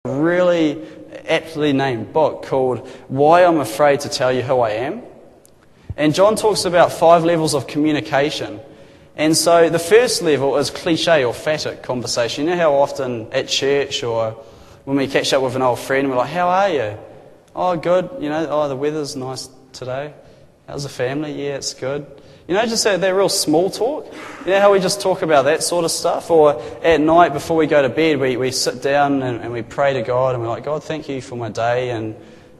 Really aptly named book called Why I'm Afraid to Tell You Who I Am. And John talks about 5 levels of communication. And so the first level is cliche or phatic conversation. You know how often at church or when we catch up with an old friend, we're like, how are you? Oh, good. Oh, the weather's nice today. How's the family? Yeah, it's good. Just that real small talk. How we just talk about that sort of stuff? Or at night before we go to bed, we sit down and we pray to God and we're like, God, thank you for my day, and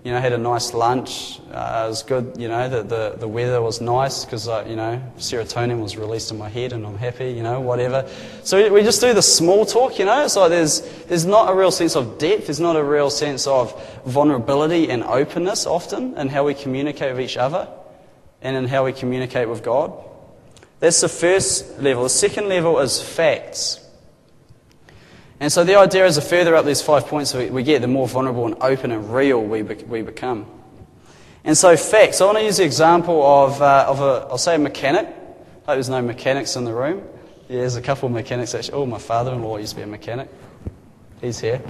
had a nice lunch. It was good, that the weather was nice because, serotonin was released in my head and I'm happy, whatever. So we just do the small talk, It's like there's not a real sense of depth. There's not a real sense of vulnerability and openness often in how we communicate with each other and in how we communicate with God. That's the first level. The second level is facts. And so the idea is the further up these 5 points we get, the more vulnerable and open and real we become. And so facts. I want to use the example of I'll say a mechanic. I hope there's no mechanics in the room. Yeah, there's a couple of mechanics actually. Oh, my father-in-law used to be a mechanic. He's here.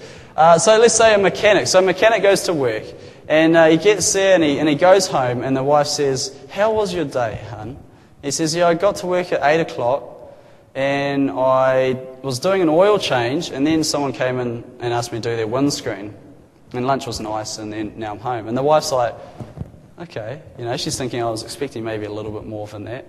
So let's say a mechanic. So a mechanic goes to work. And he gets there and he goes home and the wife says, how was your day, hun? He says, I got to work at 8 o'clock and I was doing an oil change and then someone came in and asked me to do their windscreen. And lunch was nice and then now I'm home. And the wife's like, okay. She's thinking I was expecting maybe a little bit more than that.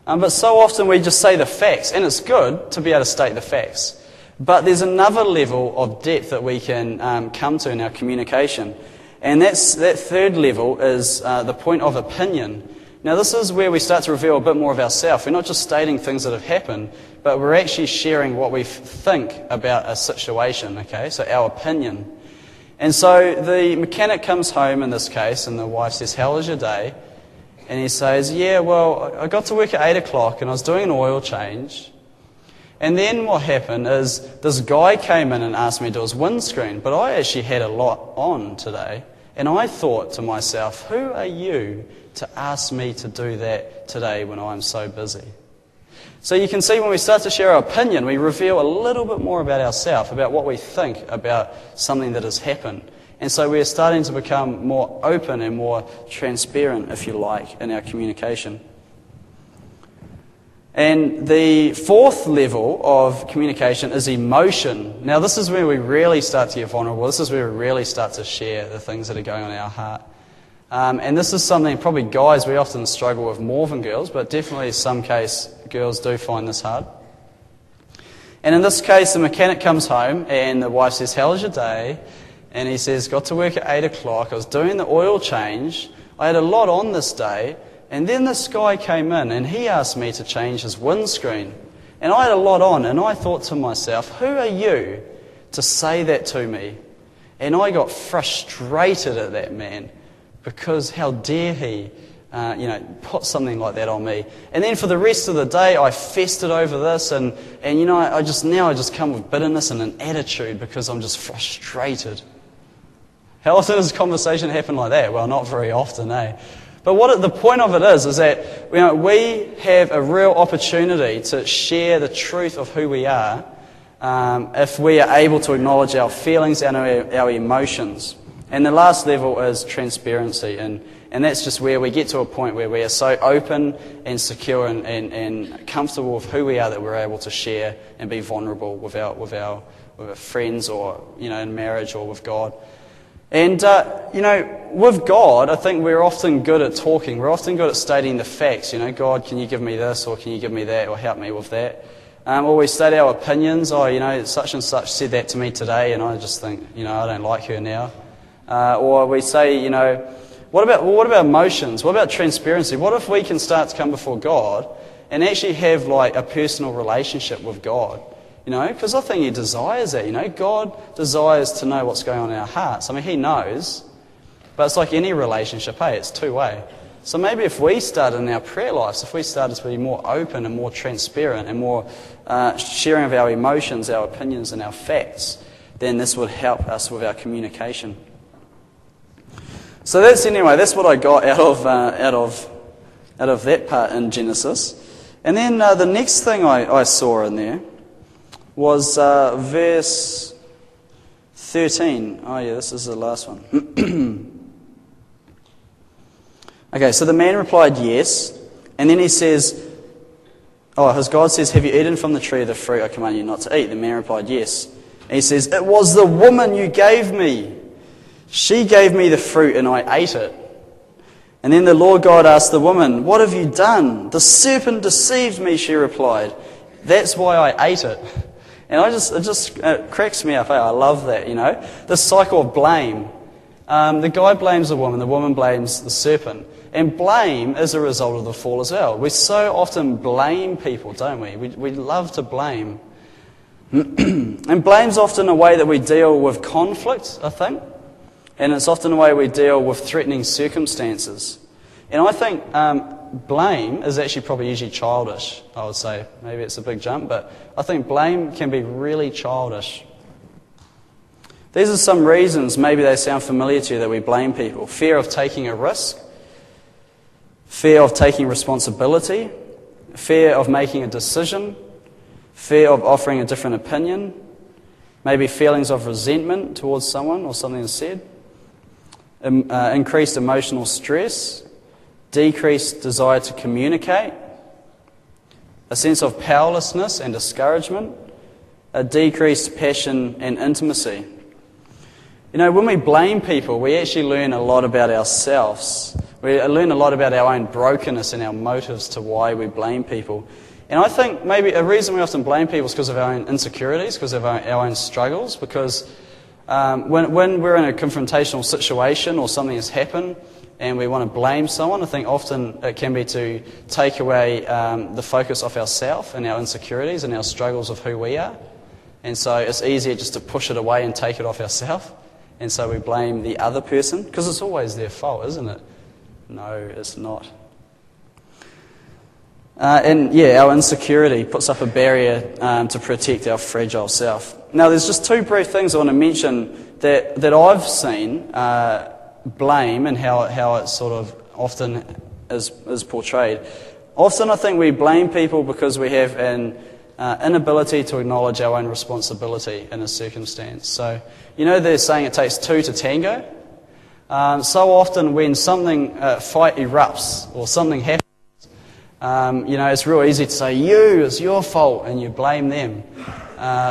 But so often we just say the facts, and it's good to be able to state the facts. But there's another level of depth that we can come to in our communication. And that third level is the point of opinion. Now this is where we start to reveal a bit more of ourselves. We're not just stating things that have happened, but we're actually sharing what we think about a situation, okay? So our opinion. And so the mechanic comes home in this case, and the wife says, how was your day? And he says, yeah, well, I got to work at 8 o'clock and I was doing an oil change. And then what happened is this guy came in and asked me to do his windscreen, but I actually had a lot on today. And I thought to myself, who are you to ask me to do that today when I'm so busy? So you can see when we start to share our opinion, we reveal a little bit more about ourselves, about what we think about something that has happened. And so we're starting to become more open and more transparent, if you like, in our communication. And the fourth level of communication is emotion. Now this is where we really start to get vulnerable. This is where we really start to share the things that are going on in our heart. And this is something probably guys we often struggle with more than girls, but definitely in some case girls do find this hard. And in this case the mechanic comes home and the wife says, how was your day? And he says, got to work at 8 o'clock, I was doing the oil change, I had a lot on this day. And then this guy came in and he asked me to change his windscreen. And I had a lot on and I thought to myself, who are you to say that to me? And I got frustrated at that man because how dare he put something like that on me. And then for the rest of the day I festered over this and I just come with bitterness and an attitude because I'm just frustrated. How often does a conversation happen like that? Well, not very often, eh? But the point of it is that we have a real opportunity to share the truth of who we are if we are able to acknowledge our feelings and our emotions. And the last level is transparency, and that's just where we get to a point where we are so open and secure and comfortable with who we are that we're able to share and be vulnerable with our friends or in marriage or with God. And, with God, I think we're often good at talking. We're often good at stating the facts. God, can you give me this, or can you give me that, or help me with that? Or we state our opinions. Such and such said that to me today, and I just think, I don't like her now. Or we say, what about emotions? What about transparency? What if we can start to come before God and actually have like a personal relationship with God? Because I think He desires that. God desires to know what's going on in our hearts. I mean, He knows, but it's like any relationship, hey, it's two-way. So maybe if we started in our prayer lives, if we started to be more open and more transparent and more sharing of our emotions, our opinions and our facts, then this would help us with our communication. So that's what I got out of that part in Genesis. And then the next thing I saw in there was verse 13. Oh yeah, this is the last one. Okay, so the man replied, yes. And then he says, his God says, have you eaten from the tree of the fruit I command you not to eat? The man replied, yes. And he says, it was the woman you gave me. She gave me the fruit and I ate it. And then the Lord God asked the woman, what have you done? The serpent deceived me, she replied. That's why I ate it. And it cracks me up. I love that, This cycle of blame. The guy blames the woman blames the serpent. And blame is a result of the fall as well. We so often blame people, don't we? We love to blame. And blame's often a way that we deal with conflict, I think. And it's often a way we deal with threatening circumstances. And I think blame is actually probably usually childish, I would say. Maybe it's a big jump, but I think blame can be really childish. These are some reasons, maybe they sound familiar to you, that we blame people. Fear of taking a risk. Fear of taking responsibility. Fear of making a decision. Fear of offering a different opinion. Maybe feelings of resentment towards someone or something that's said. Increased emotional stress. Decreased desire to communicate. A sense of powerlessness and discouragement. A decreased passion and intimacy. When we blame people, we actually learn a lot about ourselves. We learn a lot about our own brokenness and our motives to why we blame people. And I think maybe a reason we often blame people is because of our own insecurities, because of our own struggles, because when we're in a confrontational situation or something has happened and we want to blame someone, I think often it can be to take away the focus off ourselves and our insecurities and our struggles of who we are. And so it's easier just to push it away and take it off ourselves. And so we blame the other person, because it's always their fault, isn't it? No, it's not. Our insecurity puts up a barrier to protect our fragile self. Now, there's just two brief things I want to mention that I've seen blame and how it sort of often is portrayed. Often I think we blame people because we have an inability to acknowledge our own responsibility in a circumstance. So, they're saying it takes two to tango. So often when something, fight erupts or something happens, it's real easy to say, it's your fault, and you blame them,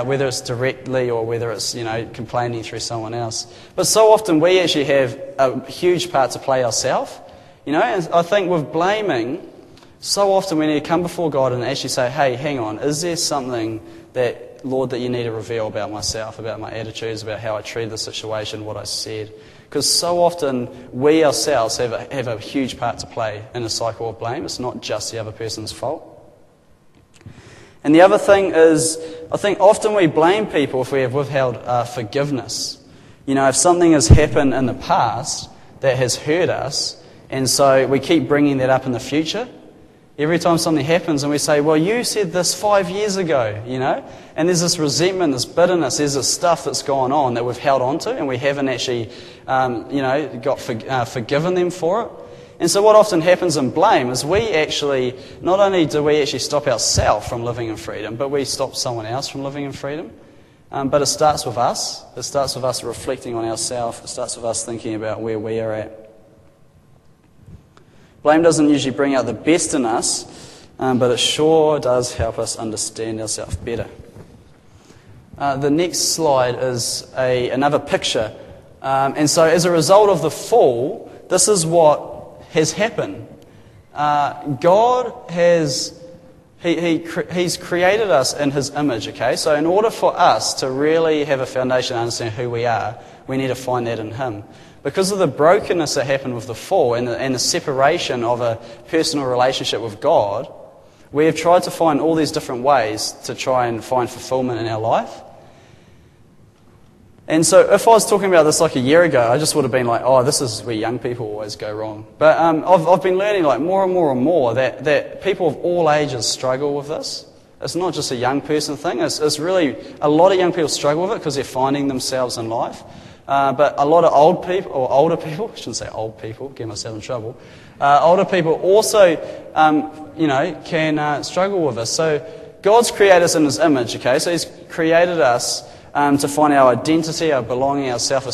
whether it's directly or whether it's, complaining through someone else. But so often we actually have a huge part to play ourselves, and I think with blaming, so often we need to come before God and actually say, hey, hang on, is there something that, Lord, that you need to reveal about myself, about my attitudes, about how I treated the situation, what I said? Because so often we ourselves have a huge part to play in a cycle of blame. It's not just the other person's fault. And the other thing is, I think often we blame people if we have withheld forgiveness. If something has happened in the past that has hurt us, and so we keep bringing that up in the future. Every time something happens and we say, well, you said this 5 years ago, and there's this resentment, this bitterness, there's this stuff that's gone on that we've held on to and we haven't actually, forgiven them for it. And so what often happens in blame is we actually, not only do we actually stop ourselves from living in freedom, but we stop someone else from living in freedom. But it starts with us. It starts with us reflecting on ourselves. It starts with us thinking about where we are at. Blame doesn't usually bring out the best in us, but it sure does help us understand ourselves better. The next slide is another picture. And so as a result of the fall, this is what has happened. God has... He's created us in His image, okay? So in order for us to really have a foundation to understand who we are, we need to find that in Him. Because of the brokenness that happened with the fall and the separation of a personal relationship with God, we have tried to find all these different ways to try and find fulfillment in our life. And so if I was talking about this like a year ago, I just would have been like, this is where young people always go wrong. But I've been learning like more and more and more that people of all ages struggle with this. It's not just a young person thing. It's really, a lot of young people struggle with it because they're finding themselves in life. But a lot of old people, or older people, I shouldn't say old people, get myself in trouble. Older people also, can struggle with this. So God's created us in His image, okay? So He's created us to find our identity, our belonging, our self-esteem.